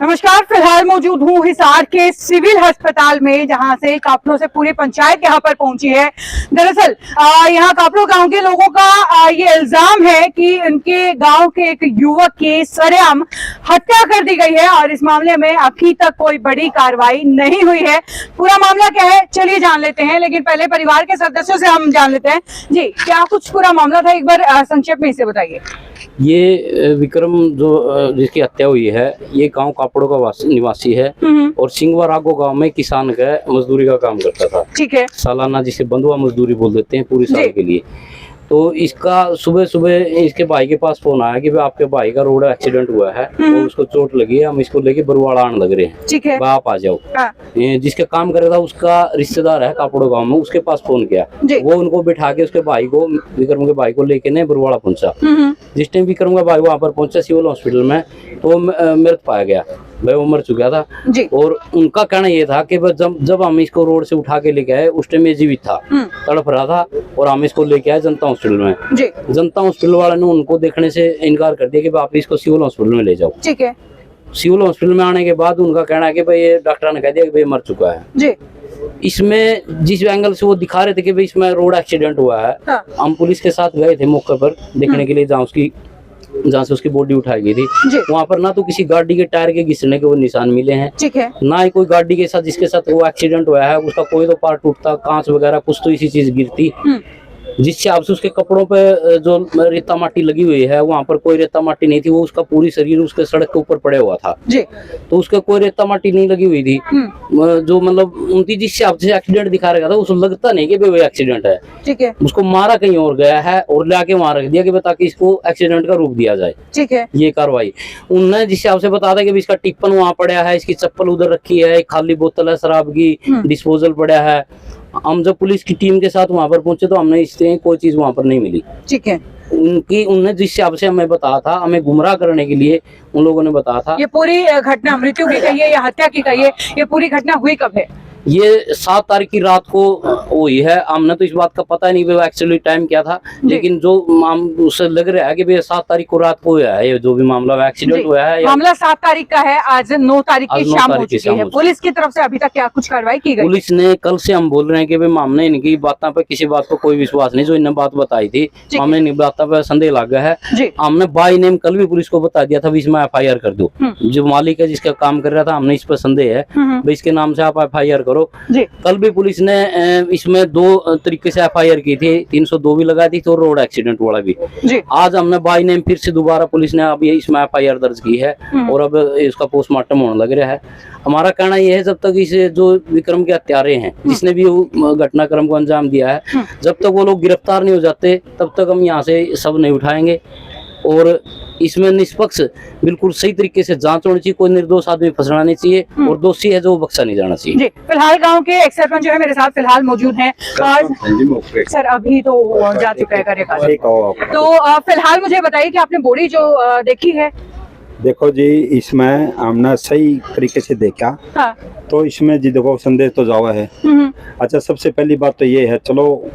नमस्कार, फिलहाल मौजूद हूँ हिसार के सिविल अस्पताल में, जहां से कापड़ों से पूरी पंचायत यहाँ पर पहुंची है। दरअसल यहाँ कापड़ों गांव के लोगों का ये इल्जाम है कि उनके गांव के एक युवक की सरेआम हत्या कर दी गई है और इस मामले में अभी तक कोई बड़ी कार्रवाई नहीं हुई है। पूरा मामला क्या है, चलिए जान लेते हैं, लेकिन पहले परिवार के सदस्यों से हम जान लेते हैं। जी, क्या कुछ पूरा मामला था, एक बार संक्षेप में इसे बताइए। ये विक्रम जो जिसकी हत्या हुई है, ये गांव कापड़ों का निवासी है और सिंगवारागो गांव में किसान का मजदूरी का काम करता था। ठीक है। सालाना जिसे बंधुआ मजदूरी बोल देते हैं, पूरी साल के लिए। तो इसका सुबह सुबह इसके भाई के पास फोन आया कि भाई आपके भाई का रोड एक्सीडेंट हुआ है और उसको चोट लगी है, हम इसको लेके बरुवाड़ा आने लग रहे हैं। ठीक है, आप आ जाओ। जिसके काम कर रहा था उसका रिश्तेदार है कापड़ो गांव में, उसके पास फोन किया। वो उनको बिठा के उसके भाई को, विक्रम के भाई को लेके ने बरुवाड़ा पहुंचा। जिस टाइम विक्रम का भाई वहाँ पर पहुंचा सिविल हॉस्पिटल में, तो मृत पाया गया, भाई वो मर चुका था। और उनका कहना ये था कि जब हम इसको रोड से उठा के लेके आए, उस टाइम ये जीवित था, तड़प रहा था, और हम इसको लेके आए जनता हॉस्पिटल में। जनता हॉस्पिटल वाले ने उनको देखने से इनकार कर दिया कि आप इसको सिविल हॉस्पिटल में ले जाओ। ठीक है। सिविल हॉस्पिटल में आने के बाद उनका कहना है कि भाई ये डॉक्टर ने कह दिया कि भाई मर चुका है। इसमें जिस एंगल से वो दिखा रहे थे कि भाई इसमें रोड एक्सीडेंट हुआ है, हम पुलिस के साथ गए थे मौके पर देखने के लिए, जहाँ से उसकी बॉडी उठाई गई थी। वहाँ पर ना तो किसी गाड़ी के टायर के घिसने के वो निशान मिले हैं, ठीक है, ना ही कोई गाड़ी के साथ जिसके साथ वो एक्सीडेंट हुआ है उसका कोई तो पार्ट टूटता, कांच वगैरह कुछ तो इसी चीज गिरती, जिससे आपसे उसके कपड़ों पे जो रेता माटी लगी हुई है, वहाँ पर कोई रेता माटी नहीं थी। वो उसका पूरी शरीर उसके सड़क के ऊपर पड़े हुआ था जी, तो उसके कोई रेता माटी नहीं लगी हुई थी। जो मतलब उनकी जिस हिसाब से एक्सीडेंट दिखा रहा था, उसको लगता नहीं कि वो एक्सीडेंट है। ठीक है। उसको मारा कहीं और गया है और लाके वहाँ रख दिया कि ताकि इसको एक्सीडेंट का रूप दिया जाए। ठीक है। ये कार्रवाई उन्होंने जिस हिसाब से बता था कि इसका टिप्पण वहाँ पड़ा है, इसकी चप्पल उधर रखी है, एक खाली बोतल है शराब की, डिस्पोजल पड़ा है। हम जब पुलिस की टीम के साथ वहाँ पर पहुंचे तो हमने इस तरह कोई चीज वहाँ पर नहीं मिली। ठीक है। उन्होंने जिस हिसाब से हमें बताया था, हमें गुमराह करने के लिए उन लोगों ने बताया था। ये पूरी घटना मृत्यु की कही है या हत्या की कही है, ये पूरी घटना हुई कब है? ये 7 तारीख की रात को हुई है। हमने तो इस बात का पता नहीं एक्चुअली टाइम क्या था, लेकिन जो उससे लग रहा है कि 7 तारीख को रात को हुआ है ये जो भी मामला एक्सीडेंट हुआ है। मामला 7 तारीख का है, आज 9 तारीख की शाम हो चुकी है। पुलिस की तरफ से अभी तक क्या कुछ कार्रवाई की गई? पुलिस ने कल से हम बोल रहे हैं कि हमने इनकी बातों पे किसी बात को कोई विश्वास नहीं, जो इन्होंने बात बताई थी हमें इन बातों पे संदेह लग गया है। हमने बाई नेम कल भी पुलिस को बता दिया था, इसमें FIR कर दो। जो मालिक है जिसका काम कर रहा था, हमने इस पर संदेह है, इसके नाम से आप FIR करो। कल भी पुलिस ने इसमें 2 तरीके से FIR की थी, 302 भी लगा दी थी और रोड एक्सीडेंट वाला भी। आज हमने बाई नेम फिर से दोबारा पुलिस ने अब इसमें FIR दर्ज की है और अब इसका पोस्टमार्टम होने लग रहा है। हमारा कहना यह है, जब तक इसे जो विक्रम के हत्यारे हैं जिसने भी घटनाक्रम को अंजाम दिया है, जब तक वो लोग गिरफ्तार नहीं हो जाते तब तक हम यहाँ से सब नहीं उठाएंगे। और इसमें निष्पक्ष बिल्कुल सही तरीके से जांच होनी चाहिए, कोई निर्दोष आदमी फंसना नहीं चाहिए और दोषी है जो बख्शा नहीं जाना चाहिए। फिलहाल गांव के एक सरपंच जो है मेरे साथ फिलहाल मौजूद हैं। सर अभी तो जा चुका है कार्यकाल, तो फिलहाल मुझे बताइए कि आपने बॉडी जो देखी है। देखो जी, इसमें हमने सही तरीके से देखा। हाँ। तो इसमें जी देखो संदेश तो जावा है। अच्छा, सबसे पहली बात तो ये है, चलो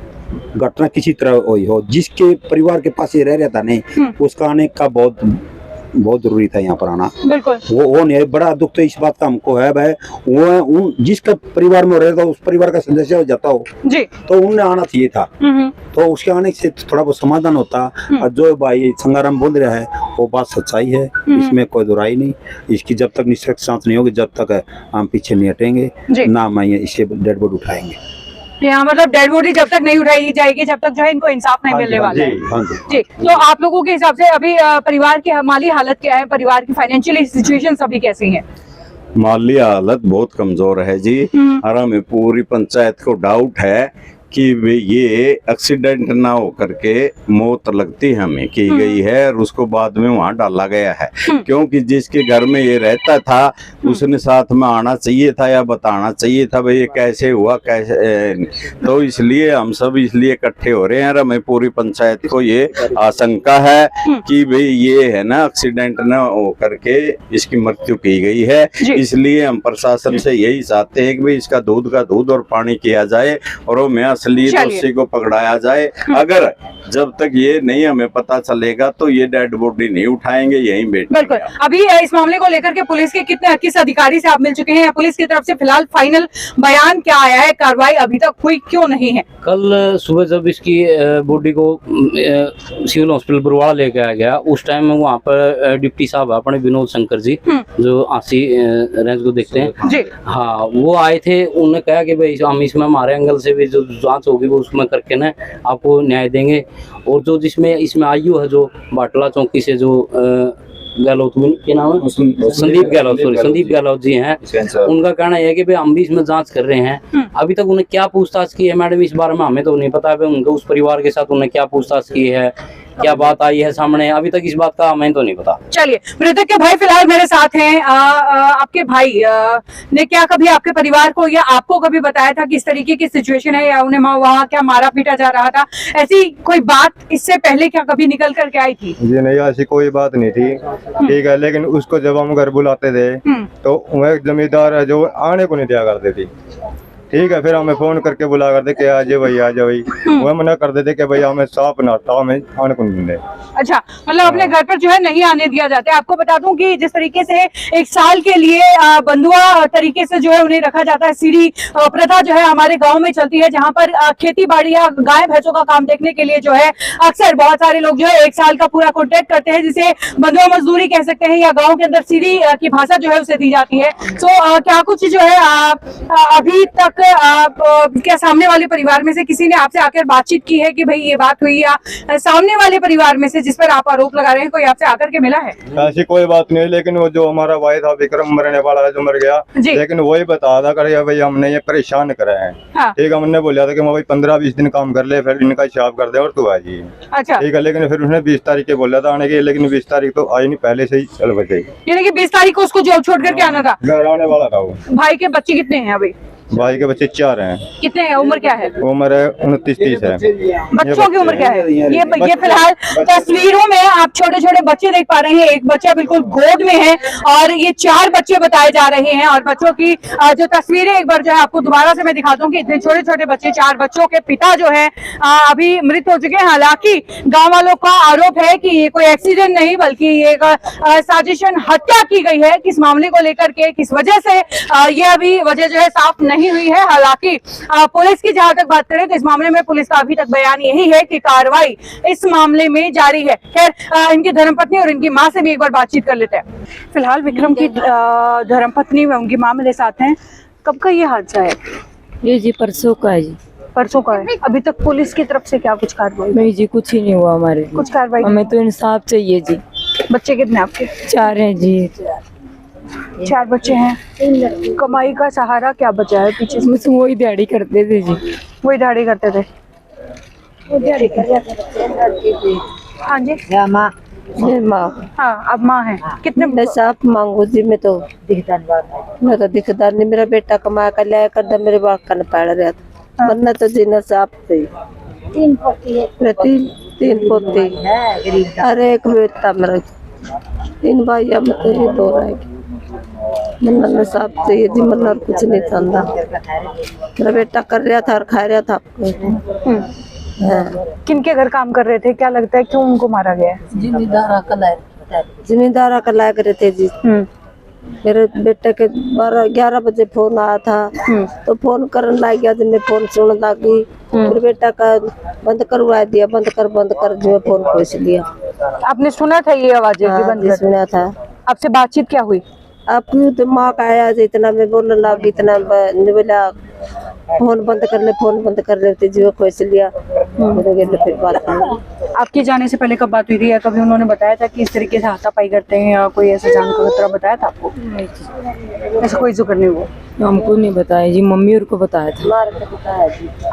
घटना किसी तरह हुई हो, जिसके परिवार के पास ये रह रहा था नहीं, उसका आने का बहुत जरूरी था यहाँ पर आना। बिल्कुल। वो नहीं, बड़ा दुख तो इस बात का हमको है भाई, वो जिसका परिवार में रहता उस परिवार का सदस्य हो जाता हो जी, तो उन्हें आना चाहिए था। तो उसके आने से थोड़ा बहुत समाधान होता। और जो भाई संगाराम बोल रहा है वो बात सच्चाई है, इसमें कोई दुराई नहीं। इसकी जब तक निष्पक्ष जांच नहीं होगी, जब तक हम पीछे नहीं हटेंगे, ना हम इसे डेड बॉडी उठाएंगे। यहाँ मतलब डेड बॉडी जब तक नहीं उठाई जाएगी, जब तक जो है इनको इंसाफ नहीं मिलने वाला है। जी, तो आप लोगों के हिसाब से अभी परिवार की माली हालत क्या है, परिवार की फाइनेंशियल सिचुएशन अभी कैसी है? माली हालत बहुत कमजोर है जी, और हमें पूरी पंचायत को डाउट है कि ये एक्सीडेंट ना हो करके मौत लगती हमें की गई है और उसको बाद में वहाँ डाला गया है, क्योंकि जिसके घर में ये रहता था उसने साथ में आना चाहिए था या बताना चाहिए था भाई ये कैसे हुआ कैसे। तो इसलिए हम सब इसलिए इकट्ठे हो रहे हैं और हमें पूरी पंचायत को ये आशंका है कि भाई ये है ना एक्सीडेंट ना हो करके इसकी मृत्यु की गई है। इसलिए हम प्रशासन से यही चाहते हैं कि भाई इसका दूध का दूध और पानी किया जाए और वो मैं असली दोषी को पकड़ाया जाए। अगर जब तक ये नहीं हमें पता चलेगा तो ये डेड बॉडी नहीं उठाएंगे, यहीं बैठ। बिल्कुल। अभी इस मामले को लेकर के पुलिस के किस अधिकारी से आप मिल चुके हैं? पुलिस की तरफ से फिलहाल फाइनल बयान क्या आया है? कार्रवाई अभी तक हुई क्यों नहीं है? कल सुबह जब इसकी बॉडी को सिविल हॉस्पिटल बरवाड़ा लेके आया गया, उस टाइम में वहाँ पर डिप्टी साहब अपने विनोद शंकर जी जो आसी रेंज को देखते हैं जी, हाँ, वो आए थे। उन्होंने कहा कि भाई हम इसमें हमारे एंगल से भी जो जांच होगी वो उसमें करके ना आपको न्याय देंगे। और जो जिसमें इसमें आयु है जो बाटला चौकी से जो गहलोत के नाम है संदीप गहलोत जी हैं, उनका कहना यह है कि भाई हम भी इसमें जांच कर रहे हैं। अभी तक उन्हें क्या पूछताछ की है मैडम इस बारे में हमें तो नहीं पता है। उनके उस परिवार के साथ उन्हें क्या पूछताछ की है, क्या बात आई है सामने, अभी तक इस बात का हमें तो नहीं पता। चलिए, मृतक के भाई फिलहाल मेरे साथ हैं। आपके भाई ने क्या कभी आपके परिवार को या आपको कभी बताया था कि इस तरीके की सिचुएशन है या उन्हें वहाँ क्या मारा पीटा जा रहा था? ऐसी कोई बात इससे पहले क्या कभी निकल कर के आई थी? जी नहीं, ऐसी कोई बात नहीं थी, ठीक है। लेकिन उसको जब हम घर बुलाते थे तो वह जमींदार है जो आने को नहीं दिया करते थी, ठीक है। फिर हमें फोन करके बुला करते कि आ जाए भाई, आ जाए भाई। वह मना कर देते कि भाई हमें साफ ना था, हमें आने को नहीं दे। अच्छा, मतलब अपने घर पर जो है नहीं आने दिया जाता है। आपको बता दूं कि जिस तरीके से एक साल के लिए बंधुआ तरीके से जो है उन्हें रखा जाता है, सीढ़ी प्रथा जो है हमारे गांव में चलती है, जहां पर खेती बाड़ी या गाय भैंसों का काम देखने के लिए जो है अक्सर बहुत सारे लोग जो है एक साल का पूरा कॉन्ट्रैक्ट करते हैं, जिसे बंधुआ मजदूरी कह सकते हैं या गाँव के अंदर सीढ़ी की भाषा जो है उसे दी जाती है। तो क्या कुछ जो है अभी तक क्या सामने वाले परिवार में से किसी ने आपसे आकर बातचीत की है कि भाई ये बात हुई, या सामने वाले परिवार में से जिस पर आप आरोप लगा रहे हैं कोई आपसे आकर के मिला है? ऐसी कोई बात नहीं, लेकिन वो जो हमारा भाई था विक्रम मरने वाला है जो मर गया, लेकिन वही बता था कर भाई हमने ये परेशान करे हैं, ठीक है। हमने बोला था कि भाई 15-20 दिन काम कर ले, फिर इनका हिसाब कर दे और तू आ जाइए। अच्छा, ठीक है। लेकिन फिर उसने 20 तारीख के बोला था आने के, लेकिन 20 तारीख तो आई नहीं, पहले से ही चल बचे। यानी कि 20 तारीख को उसको जॉब छोड़ करके आना था? घर आने वाला था वो। भाई के बच्चे कितने हैं अभी? भाई के बच्चे 4 हैं। कितने हैं? उम्र क्या है? उम्र है 29-30 है। बच्चों की उम्र क्या है? ये फिलहाल तस्वीरों में आप छोटे छोटे बच्चे देख पा रहे हैं। एक बच्चा बिल्कुल गोद में है और ये 4 बच्चे बताए जा रहे हैं। और बच्चों की जो तस्वीरें एक बार जो है आपको दोबारा से मैं दिखाता हूँ कि इतने छोटे छोटे बच्चे, 4 बच्चों के पिता जो है अभी मृत हो चुके हैं। हालांकि गाँव वालों का आरोप है कि ये कोई एक्सीडेंट नहीं बल्कि ये एक साजिशन हत्या की गई है। किस मामले को लेकर के, किस वजह से ये अभी वजह जो है साफ नहीं हुई है। हालांकि पुलिस की जहां तक बात करें तो इस मामले में पुलिस का अभी तक बयान यही है कि कार्रवाई इस मामले में जारी है। खैर, इनकी धर्मपत्नी और इनकी मां से भी एक बार बातचीत कर लेते हैं। फिलहाल विक्रम की धर्मपत्नी व उनकी मां मेरे साथ हैं। कब का ये हादसा है? ये जी परसों का है जी। परसों का है। अभी तक पुलिस की तरफ से क्या कुछ कार्रवाई? नहीं जी, कुछ ही नहीं हुआ हमारे। कुछ कार्रवाई? हमें तो इंसाफ चाहिए जी। बच्चे कितने आपके? 4 हैं जी। 4 बच्चे हैं। कमाई का सहारा क्या बचा है पीछे? बस वही दिहाड़ी करते थे जी। वही दिहाड़ी करते थे? हाँ जी, माँ। हाँ, अब माँ है। कितने? इंसाफ मांगो जी। मैं तो दिखदार नहीं, मेरा बेटा कमा कर लिया कर, मेरे बाप का न पड़ रहा था, वरना तो जी इंसाफ से 3 पोती। अरे एक बेटा मेरा, 3 भाई, अब तो ये 2 रहेगी। मन्ना में साफ चाहिए जी, मन्ना और कुछ नहीं चाहता। मेरा बेटा कर रहा था और खा रहा था। किनके घर काम कर रहे थे? क्या लगता है क्यों उनको मारा गया? जिम्मेदारा का लायक रहे थे जी। मेरे बेटे के 12-11 बजे फोन आया था, तो फोन करने लग गया। जब मैं फोन सुन लगी, मेरे बेटा का बंद करवा दिया, बंद कर जो फोन खोस लिया। आपने सुना था ये आवाजें? बंद सुना था। आपसे बातचीत क्या हुई? आपकी दिमाग आया इतना, मैं बोलने लगी इतना, बोला फोन बंद कर ले जीव खोस लिया। फिर बात आपके जाने से पहले कब बात हुई थी, या कभी उन्होंने बताया था कि इस तरीके से हाथापाई करते हैं या कोई ऐसा जान का खतरा बताया था आपको? ऐसा कोई जिक्र नहीं हुआ? हमको नहीं बताया जी, मम्मी और को बताया था।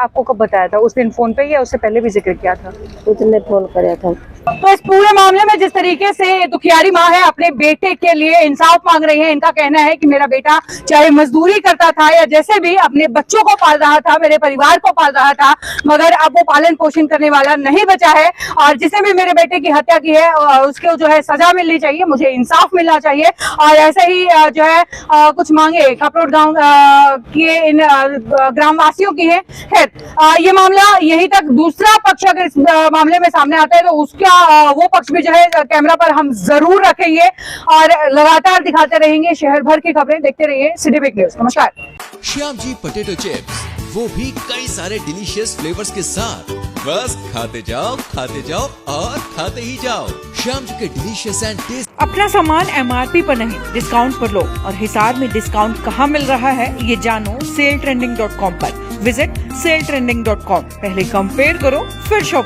आपको कब बताया था? उस दिन फोन पे या उससे पहले भी जिक्र किया था? उसने फोन कराया था। तो इस पूरे मामले में जिस तरीके से दुखियारी माँ है अपने बेटे के लिए इंसाफ मांग रही है, इनका कहना है कि मेरा बेटा चाहे मजदूरी करता था या जैसे भी अपने बच्चों को पाल रहा था, मेरे परिवार को पाल रहा था, मगर अब वो पालन पोषण करने वाला नहीं बचा है और जिसने भी मेरे बेटे की हत्या की है उसको जो है सजा मिलनी चाहिए, मुझे इंसाफ मिलना चाहिए। और ऐसे ही जो है कुछ मांगे कापरोड गांव के इन ग्रामवासियों की है। खैर ये मामला यहीं तक, दूसरा पक्ष अगर इस मामले में सामने आता है तो उसका वो पक्ष भी जो है कैमरा पर हम जरूर रखेंगे और लगातार दिखाते रहेंगे शहर भर की खबरें। देखते रहिए सिटी बिग न्यूज। नमस्कार। श्याम जी पोटैटो चिप्स, वो भी कई सारे डिलीशियस फ्लेवर्स के साथ। बस खाते जाओ और खाते ही जाओ। श्याम जी के डिलीशियस एंड टेस्ट। अपना सामान MRP पर नहीं, डिस्काउंट पर लो। और हिसार में डिस्काउंट कहाँ मिल रहा है ये जानो SaleTrending.com पर। Visit SaleTrending.com। पहले कंपेयर करो फिर शॉप।